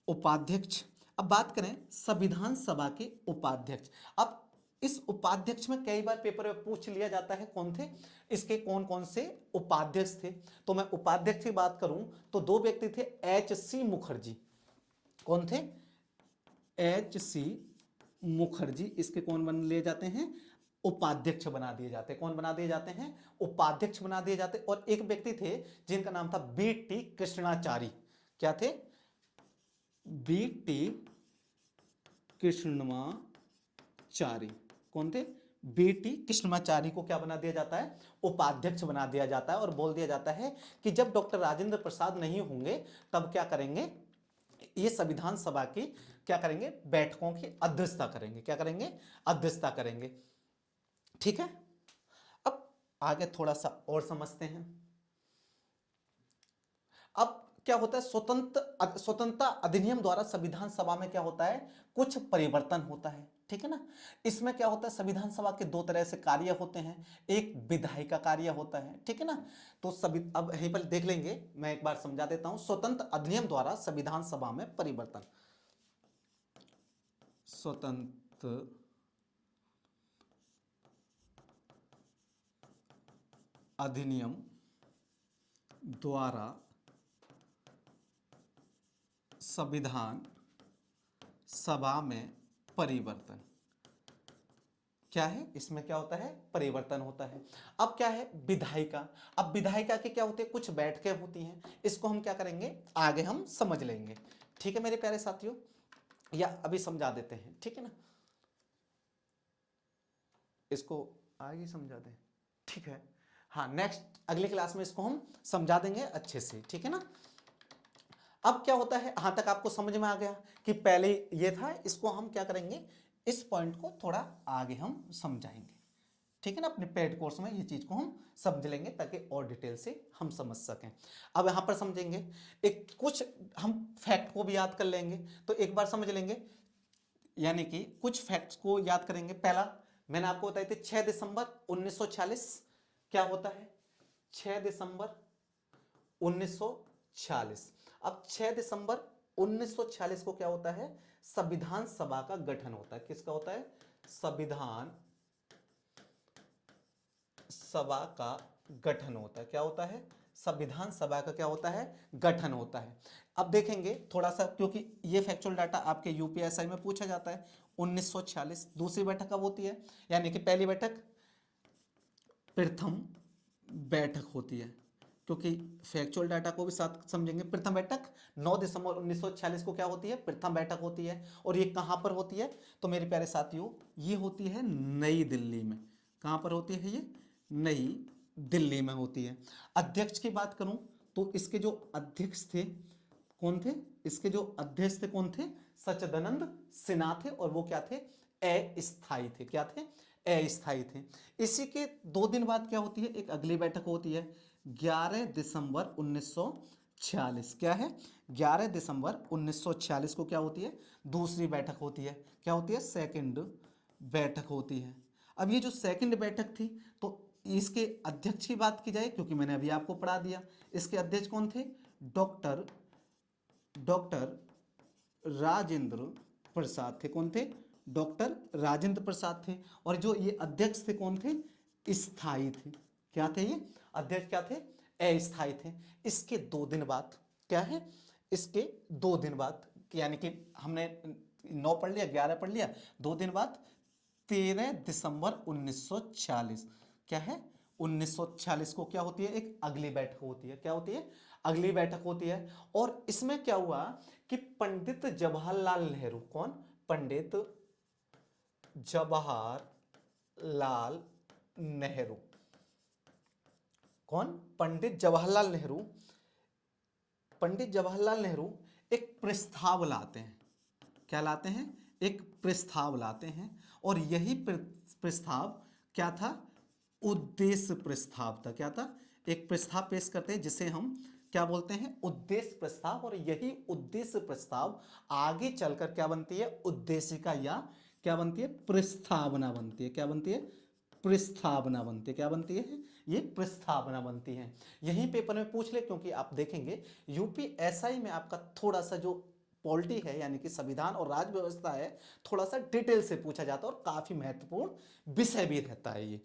उपाध्यक्ष, अब बात करें संविधान सभा के उपाध्यक्ष। अब इस उपाध्यक्ष में कई बार पेपर में पूछ लिया जाता है कौन थे, इसके कौन कौन से उपाध्यक्ष थे। तो मैं उपाध्यक्ष की बात करूं तो 2 व्यक्ति थे, H.C. मुखर्जी। कौन थे? H.C. मुखर्जी। इसके कौन बन लिए जाते हैं? उपाध्यक्ष बना दिए जाते हैं। कौन बना दिए जाते हैं? उपाध्यक्ष बना दिए जाते। और एक व्यक्ति थे जिनका नाम था B.T. कृष्णाचारी। क्या थे? B.T. कृष्णमाचारी। कौन थे? B.T. कृष्णमाचारी को क्या बना दिया जाता है? उपाध्यक्ष बना दिया जाता है। और बोल दिया जाता है कि जब डॉक्टर राजेंद्र प्रसाद नहीं होंगे तब क्या करेंगे? ये संविधान सभा की क्या करेंगे? बैठकों की अध्यक्षता करेंगे। क्या करेंगे? अध्यक्षता करेंगे। ठीक है। अब आगे थोड़ा सा और समझते हैं। अब क्या होता है? स्वतंत्रता अधिनियम द्वारा संविधान सभा में क्या होता है? कुछ परिवर्तन होता है। ठीक है ना। इसमें क्या होता है? संविधान सभा के 2 तरह से कार्य होते हैं। एक विधायी का कार्य होता है। ठीक है ना। तो सभी अब यहीं पर देख लेंगे, मैं एक बार समझा देता हूं। स्वतंत्र अधिनियम द्वारा संविधान सभा में परिवर्तन। स्वतंत्र अधिनियम द्वारा संविधान सभा में परिवर्तन। क्या है? इसमें क्या होता है? परिवर्तन होता है। अब क्या है? विधायिका। अब विधायिका के क्या होते हैं? कुछ बैठकें होती हैं। इसको हम क्या करेंगे? आगे हम समझ लेंगे। ठीक है मेरे प्यारे साथियों, या अभी समझा देते हैं। ठीक है ना, इसको आगे समझा दें। ठीक है। हाँ, नेक्स्ट अगली क्लास में इसको हम समझा देंगे अच्छे से। ठीक है ना। अब क्या होता है? यहां तक आपको समझ में आ गया कि पहले ये था, इसको हम क्या करेंगे? इस पॉइंट को थोड़ा आगे हम समझाएंगे। ठीक है ना। अपने पेड कोर्स में ये चीज को हम समझ लेंगे ताकि और डिटेल से हम समझ सकें। अब यहां पर समझेंगे, एक कुछ हम फैक्ट को भी याद कर लेंगे। तो एक बार समझ लेंगे, यानी कि कुछ फैक्ट्स को याद करेंगे। पहला मैंने आपको बताई थी 6 दिसंबर 1946 क्या होता है? 6 दिसंबर 1946। अब 6 दिसंबर 1946 को क्या होता है? संविधान सभा का गठन होता है। किसका होता है? संविधान सभा का गठन होता है। क्या होता है? संविधान सभा का क्या होता है, गठन होता है। अब देखेंगे थोड़ा सा, क्योंकि ये फैक्चुअल डाटा आपके यूपीएसआई में पूछा जाता है। 1946 दूसरी बैठक कब होती है, यानी कि पहली बैठक प्रथम बैठक होती है, क्योंकि फैक्चुअल डाटा को भी साथ समझेंगे। प्रथम बैठक 9 दिसंबर 1946 को क्या होती है, प्रथम बैठक होती है। और ये कहाँ पर होती है, तो मेरे प्यारे साथियों ये होती है नई दिल्ली में। कहाँ पर होती है ये, नई दिल्ली में होती है। अध्यक्ष की बात करूं तो इसके जो अध्यक्ष थे कौन थे, इसके जो अध्यक्ष थे कौन थे, सच्चिदानंद सिन्हा थे, और वो क्या थे, अस्थायी थे। क्या थे, अस्थायी थे। इसी के 2 दिन बाद क्या होती है, एक अगली बैठक होती है 11 दिसंबर 1946। क्या है, 11 दिसंबर 1946 को क्या होती है, दूसरी बैठक होती है। क्या होती है, सेकंड बैठक होती है। अब ये जो सेकंड बैठक थी, तो इसके अध्यक्ष की बात की जाए, क्योंकि मैंने अभी आपको पढ़ा दिया, इसके अध्यक्ष कौन थे, डॉक्टर राजेंद्र प्रसाद थे। कौन थे, डॉक्टर राजेंद्र प्रसाद थे। और जो ये अध्यक्ष थे कौन थे, स्थायी थे। क्या थे ये अध्यक्ष, क्या थे, अस्थायी थे। इसके 2 दिन बाद क्या है, इसके 2 दिन बाद, यानी कि हमने 9 पढ़ लिया, 11 पढ़ लिया, 2 दिन बाद 13 दिसंबर 1946 क्या है, 1946 को क्या होती है, एक अगली बैठक होती है। क्या होती है, अगली बैठक होती है। और इसमें क्या हुआ कि पंडित जवाहरलाल नेहरू, कौन, पंडित जवाहरलाल नेहरू, कौन, पंडित जवाहरलाल नेहरू, पंडित जवाहरलाल नेहरू एक प्रस्ताव लाते हैं। क्या लाते हैं, एक प्रस्ताव लाते हैं। और यही प्रस्ताव क्या था, उद्देश्य प्रस्ताव था। क्या था, एक प्रस्ताव पेश करते हैं जिसे हम क्या बोलते हैं, उद्देश्य प्रस्ताव। और यही उद्देश्य प्रस्ताव आगे चलकर क्या बनती है, उद्देशिका या क्या बनती है, प्रस्तावना बनती है। क्या बनती है, प्रस्तावना बनती है। क्या बनती है, ये प्रस्तावना बनती है। यही पेपर में पूछ ले, क्योंकि आप देखेंगे यूपीएसआई में आपका थोड़ा सा जो पॉलिटी है, यानी कि संविधान और राज्य व्यवस्था है, थोड़ा सा डिटेल से पूछा जाता है और काफी महत्वपूर्ण विषय भी रहता है ये।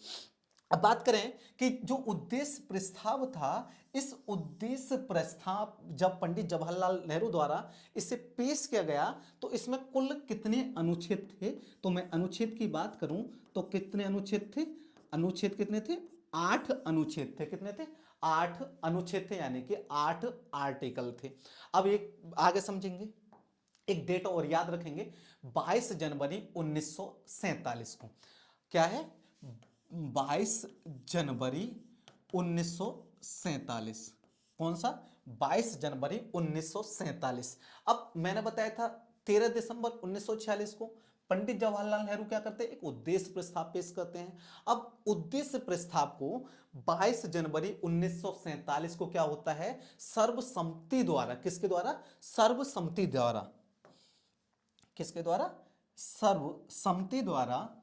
अब बात करें कि जो उद्देश्य प्रस्ताव था, इस उद्देश्य प्रस्ताव जब पंडित जवाहरलाल नेहरू द्वारा इसे पेश किया गया, तो इसमें कुल कितने अनुच्छेद थे, तो मैं अनुच्छेद की बात करूं तो कितने अनुच्छेद थे, अनुच्छेद कितने थे, 8 अनुच्छेद थे। कितने थे, 8 अनुच्छेद थे, यानी कि 8 आर्टिकल थे। अब एक आगे समझेंगे, एक डेट और याद रखेंगे, 22 जनवरी 1947 को। क्या है, 22 जनवरी 1947, कौन सा, 22 जनवरी 1947। अब मैंने बताया था 13 दिसंबर 1946 को पंडित जवाहरलाल नेहरू क्या करते हैं, एक उद्देश्य प्रस्ताव पेश करते हैं। अब उद्देश्य प्रस्ताव को 22 जनवरी 1947 को क्या होता है, सर्वसम्मति द्वारा, किसके द्वारा, सर्वसम्मति द्वारा, किसके द्वारा, सर्वसम्मति द्वारा,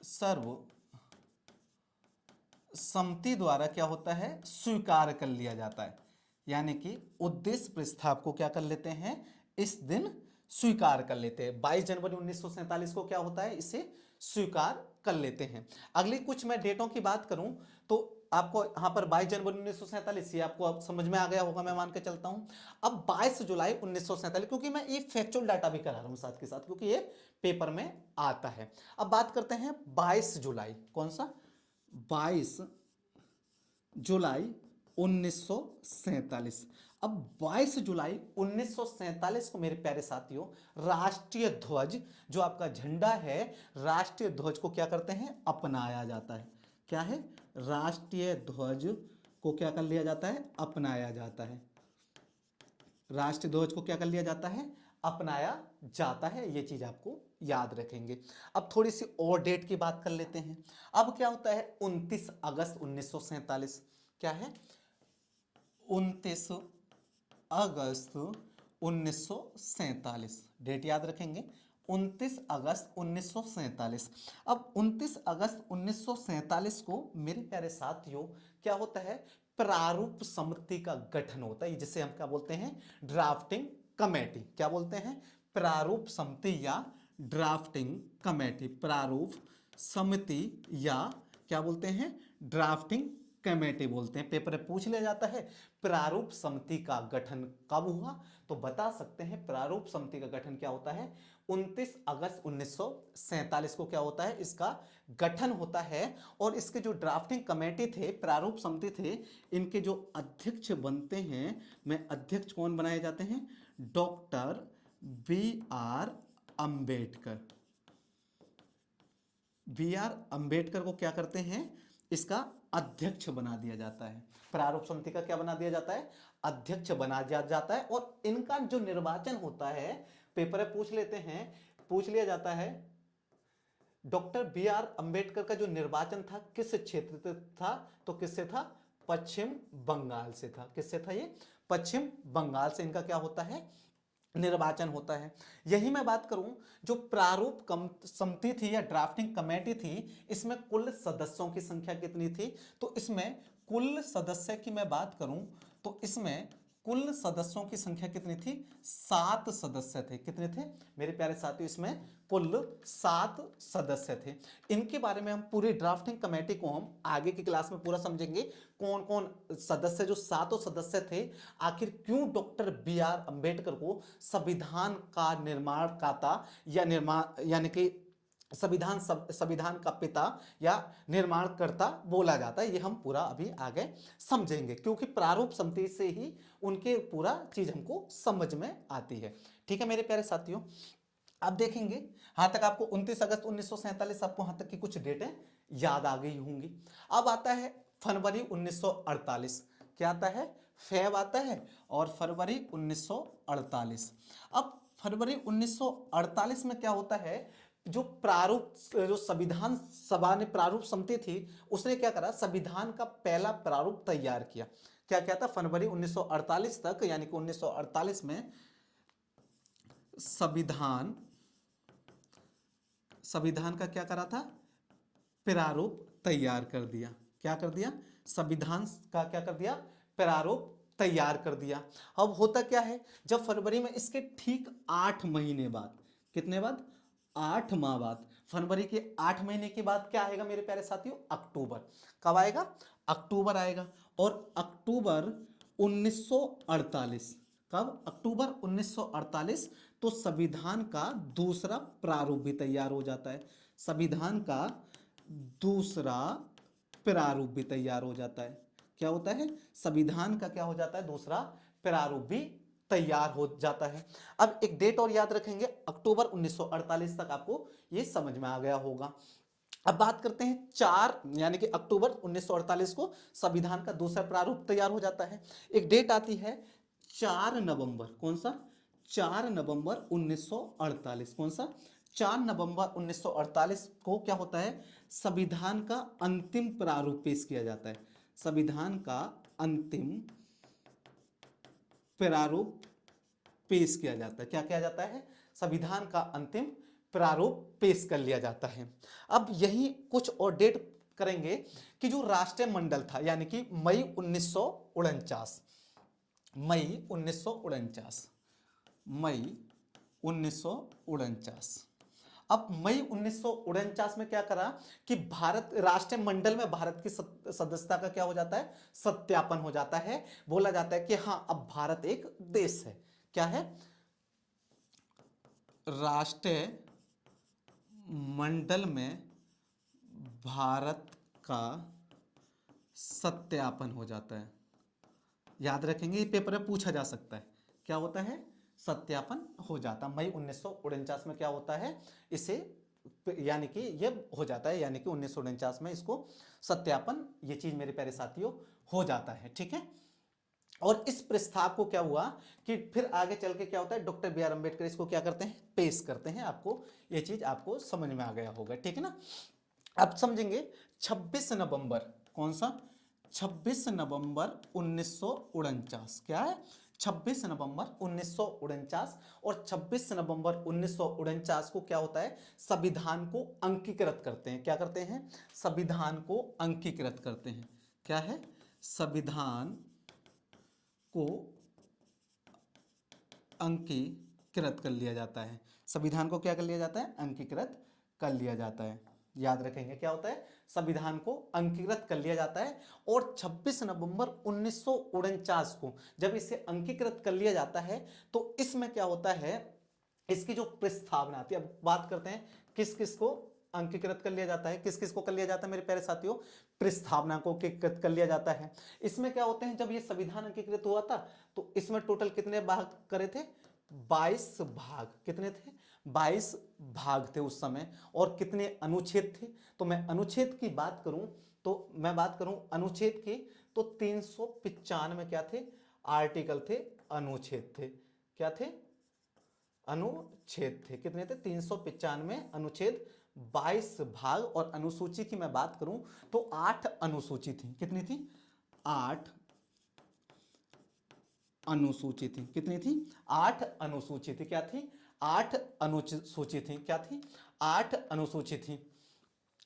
सर्वसम्मति द्वारा क्या होता है, स्वीकार कर लिया जाता है। यानी कि उद्देश्य प्रस्ताव को क्या कर लेते हैं, इस दिन स्वीकार कर लेते हैं। 22 जनवरी 1947 को क्या होता है, इसे स्वीकार कर लेते हैं। अगली कुछ मैं डेटों की बात करूं तो आपको यहां पर 22 जनवरी 1947 ये आपको अब समझ में आ गया होगा, मैं मान के चलता हूं। अब 22 जुलाई 1947, क्योंकि मैं ये फैक्चुअल डाटा भी करा रहा हूं साथ के साथ, क्योंकि ये पेपर में आता है। अब बात करते हैं 22 जुलाई, कौन सा, 22 जुलाई 1947। अब 22 जुलाई 1947 को मेरे प्यारे साथियों, राष्ट्रीय ध्वज, जो आपका झंडा है, राष्ट्रीय ध्वज को क्या करते हैं, अपनाया जाता है। क्या है, राष्ट्रीय ध्वज को क्या कर लिया जाता है, अपनाया जाता है। राष्ट्रीय ध्वज को क्या कर लिया जाता है, अपनाया जाता है। ये चीज आपको याद रखेंगे। अब थोड़ी सी और डेट की बात कर लेते हैं। अब क्या होता है, 29 अगस्त 1947, क्या है, 29 अगस्त 1947, डेट याद रखेंगे, 29 अगस्त 1947। अब 29 अगस्त 1947 को मेरे प्यारे साथियों क्या होता है, प्रारूप समिति का गठन होता है, जिसे हम क्या बोलते हैं, ड्राफ्टिंग कमेटी। क्या बोलते हैं, प्रारूप समिति या ड्राफ्टिंग कमेटी, प्रारूप समिति या क्या बोलते हैं, ड्राफ्टिंग कमेटी बोलते हैं। पेपर में पूछ लिया जाता है प्रारूप समिति का गठन कब हुआ, तो बता सकते हैं प्रारूप समिति का गठन क्या होता है, 29 अगस्त 1947 को क्या होता है, इसका गठन होता है। और इसके जो ड्राफ्टिंग कमेटी थे, प्रारूप समिति थे, इनके जो अध्यक्ष बनते हैं, में अध्यक्ष कौन बनाए जाते हैं, doctor B R Ambedkar. B R Ambedkar को क्या करते हैं, इसका अध्यक्ष बना दिया जाता है। प्रारूप समिति का क्या बना दिया जाता है, अध्यक्ष बना दिया जाता है। और इनका जो निर्वाचन होता है, पेपर में पूछ लेते हैं, पूछ लिया जाता है डॉक्टर बी आर अंबेडकर का जो निर्वाचन था किस क्षेत्र से था, तो किससे था, पश्चिम बंगाल से था। किससे था ये, पश्चिम बंगाल से इनका क्या होता है, निर्वाचन होता है। यही मैं बात करूं, जो प्रारूप समिति थी या ड्राफ्टिंग कमेटी थी, इसमें कुल सदस्यों की संख्या कितनी थी, तो इसमें कुल सदस्य की मैं बात करूं तो इसमें कुल सदस्यों की संख्या कितनी थी, 7 सदस्य थे। कितने थे मेरे प्यारे साथियों, इसमें कुल 7 सदस्य थे। इनके बारे में हम पूरी ड्राफ्टिंग कमेटी को हम आगे की क्लास में पूरा समझेंगे, कौन कौन सदस्य, जो 7 सदस्य थे, आखिर क्यों डॉक्टर बी आर अंबेडकर को संविधान का निर्माणकर्ता या निर्माण यानी कि संविधान का पिता या निर्माणकर्ता बोला जाता है। ये हम पूरा अभी आगे समझेंगे, क्योंकि प्रारूप समिति से ही उनके पूरा चीज हमको समझ में आती है। ठीक है मेरे प्यारे साथियों, अब देखेंगे यहां तक आपको 29 अगस्त 1947 आपको यहां तक की कुछ डेटें याद आ गई होंगी। अब आता है फरवरी 1948, क्या आता है, फेब आता है और फरवरी 1948। अब फरवरी 1948 में क्या होता है, जो प्रारूप, जो संविधान सभा ने प्रारूप समिति थी, उसने क्या करा, संविधान का पहला प्रारूप तैयार किया। क्या क्या था, फरवरी 1948 तक, यानी कि 1948 में संविधान का क्या करा था, प्रारूप तैयार कर दिया। क्या कर दिया, संविधान का क्या कर दिया, प्रारूप तैयार कर दिया। अब होता क्या है, जब फरवरी में इसके ठीक 8 महीने बाद, कितने बाद, 8 माह बाद, फरवरी के 8 महीने के बाद क्या आएगा मेरे प्यारे साथियों, अक्टूबर। कब आएगा, अक्टूबर आएगा। और अक्टूबर 1948, कब, अक्टूबर 1948, तो संविधान का दूसरा प्रारूप भी तैयार हो जाता है। संविधान का दूसरा प्रारूप भी तैयार हो जाता है। क्या होता है, संविधान का क्या हो जाता है, दूसरा प्रारूप भी तैयार हो जाता है। अब एक डेट और याद रखेंगे, अक्टूबर 1948 तक आपको ये समझ में आ गया होगा। अब बात करते हैं 4 यानी कि अक्टूबर 1948 को संविधान का दूसरा प्रारूप तैयार हो जाता है। एक डेट आती है 4 नवंबर, कौन सा, 4 नवंबर 1948, कौन सा, 4 नवंबर 1948 को क्या होता है, संविधान का अंतिम प्रारूप पेश किया जाता है। संविधान का अंतिम प्रारूप पेश किया जाता है। क्या किया जाता है, संविधान का अंतिम प्रारूप पेश कर लिया जाता है। अब यही कुछ और डेट करेंगे कि जो राष्ट्रीय मंडल था, यानी कि मई 1949, मई 1949, मई 1949। अब मई 1949 में क्या करा कि भारत राष्ट्रीय मंडल में भारत की सदस्यता का क्या हो जाता है, सत्यापन हो जाता है। बोला जाता है कि हां अब भारत एक देश है। क्या है, राष्ट्रीय मंडल में भारत का सत्यापन हो जाता है। याद रखेंगे, ये पेपर में पूछा जा सकता है, क्या होता है, सत्यापन हो जाता। मई 1949 में क्या होता है, इसे यानी कि ये हो जाता है, यानी कि 1949 में इसको सत्यापन, ये चीज मेरे प्यारे साथियों हो जाता है। ठीक है, और इस प्रस्ताव को क्या हुआ कि फिर आगे चल के क्या होता है, डॉक्टर बी आर अंबेडकर इसको क्या करते हैं, पेश करते हैं। आपको ये चीज आपको समझ में आ गया होगा, ठीक है ना। अब समझेंगे 26 नवंबर, कौन सा, 26 नवंबर 1949, क्या है, 26 नवंबर 1949। और 26 नवंबर 1949 को क्या होता है, संविधान को अंगीकृत करते हैं। क्या करते हैं, संविधान को अंगीकृत करते हैं। क्या है, संविधान को अंगीकृत कर लिया जाता है। संविधान को क्या कर लिया जाता है, अंगीकृत कर लिया जाता है। याद रखेंगे क्या होता है, संविधान को अंकीकृत कर लिया जाता है। और 26 नवंबर 1949 को जब इसे अंकीकृत कर लिया जाता है तो इसमें क्या होता है, इसकी जो प्रस्तावना आती है। अब बात करते हैं किस किस को अंकीकृत कर लिया जाता है, किस किस को कर लिया जाता है मेरे प्यारे साथियों, प्रस्तावना को अंकीकृत कर लिया जाता है। इसमें क्या होते हैं, जब ये संविधान अंकीकृत हुआ था तो इसमें टोटल कितने भाग करे थे, 22 भाग। कितने थे, 22 भाग थे उस समय। और कितने अनुच्छेद थे, तो मैं अनुच्छेद की बात करूं तो मैं बात करूं अनुच्छेद की तो 395 क्या थे, आर्टिकल थे, अनुच्छेद थे। क्या थे, अनुच्छेद थे। कितने थे, 395 अनुच्छेद, 22 भाग। और अनुसूची की मैं बात करूं तो 8 अनुसूची थी। कितनी थी, 8 अनुसूची थी। कितनी थी, 8 अनुसूची थी। क्या थी, 8 अनुसूची थी। क्या थी, 8 अनुसूची थी।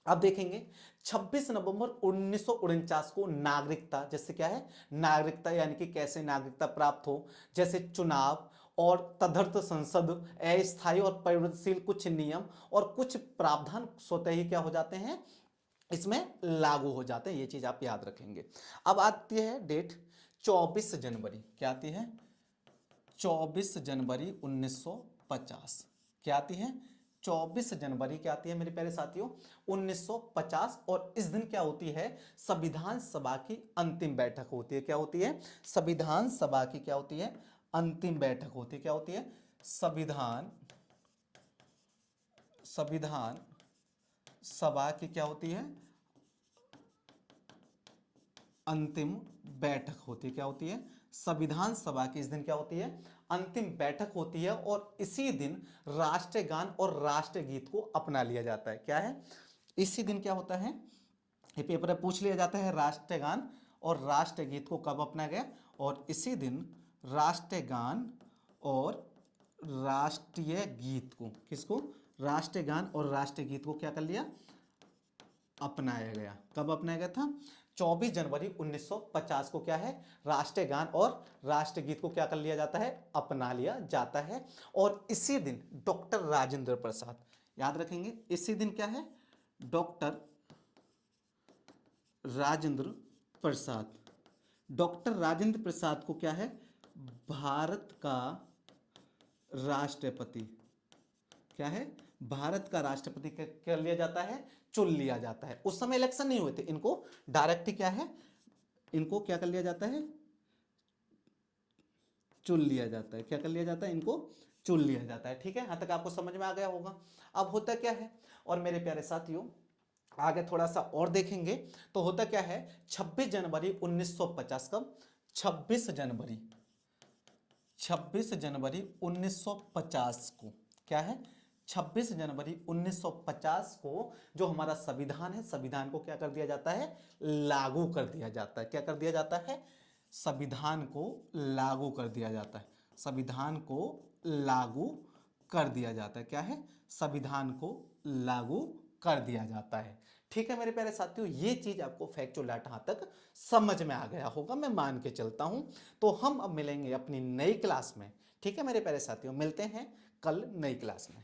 अब देखेंगे 26 नवंबर 1949 को नागरिकता, जैसे क्या है, नागरिकता यानी कि कैसे नागरिकता प्राप्त हो, जैसे चुनाव और तदर्थ संसद, अस्थायी और परिवर्तनशील कुछ नियम और कुछ प्रावधान स्वतः ही क्या हो जाते हैं, इसमें लागू हो जाते हैं। ये चीज आप याद रखेंगे। अब आती है डेट 24 जनवरी। क्या आती है, 24 जनवरी 1950। क्या आती है, 24 जनवरी क्या आती है मेरे प्यारे साथियों, 1950। और इस दिन क्या होती है, संविधान सभा की अंतिम बैठक होती है। क्या होती है, संविधान सभा की क्या होती है, अंतिम बैठक होती है। क्या होती है, संविधान संविधान सभा की क्या होती है, अंतिम बैठक होती है। क्या होती है, संविधान सभा की इस दिन क्या होती है, अंतिम बैठक होती है। और इसी दिन राष्ट्रीय गान और राष्ट्रीय गीत को अपना लिया जाता है। क्या है, इसी दिन क्या होता है, ये पेपर में पूछ लिया जाता है, राष्ट्रीय गान और राष्ट्रीय गीत को कब अपनाया गया। और इसी दिन राष्ट्रीय गान और राष्ट्रीय गीत को, किसको, राष्ट्रीय गान और राष्ट्रीय गीत को क्या कर लिया, अपनाया गया। कब अपनाया गया था, 24 जनवरी 1950 को क्या है, राष्ट्रीय गान और राष्ट्रीय गीत को क्या कर लिया जाता है, अपना लिया जाता है। और इसी दिन डॉक्टर राजेंद्र प्रसाद, याद रखेंगे इसी दिन क्या है, डॉक्टर राजेंद्र प्रसाद, डॉक्टर राजेंद्र प्रसाद को क्या है, भारत का राष्ट्रपति, क्या है, भारत का राष्ट्रपति कर लिया जाता है, चुन लिया जाता है। उस समय इलेक्शन नहीं हुए थे, इनको डायरेक्ट क्या है, इनको क्या कर लिया जाता है, चुन लिया जाता है। क्या कर लिया जाता है, इनको चुन लिया जाता है। ठीक है, यहां तक आपको समझ में आ गया होगा। अब होता क्या है, और मेरे प्यारे साथियों आगे थोड़ा सा और देखेंगे तो होता क्या है, 26 जनवरी 1950 कब, 26 जनवरी 1950 को क्या है, 26 जनवरी 1950 को जो हमारा संविधान है, संविधान को क्या कर दिया जाता है, लागू कर दिया जाता है। क्या कर दिया जाता है, संविधान को लागू कर दिया जाता है। संविधान को लागू कर दिया जाता है। क्या है, संविधान को लागू कर दिया जाता है। ठीक है मेरे प्यारे साथियों, ये चीज आपको फैक्चुअल डाटा यहां तक समझ में आ गया होगा, मैं मान के चलता हूं। तो हम अब मिलेंगे अपनी नई क्लास में। ठीक है मेरे प्यारे साथियों, मिलते हैं कल नई क्लास में।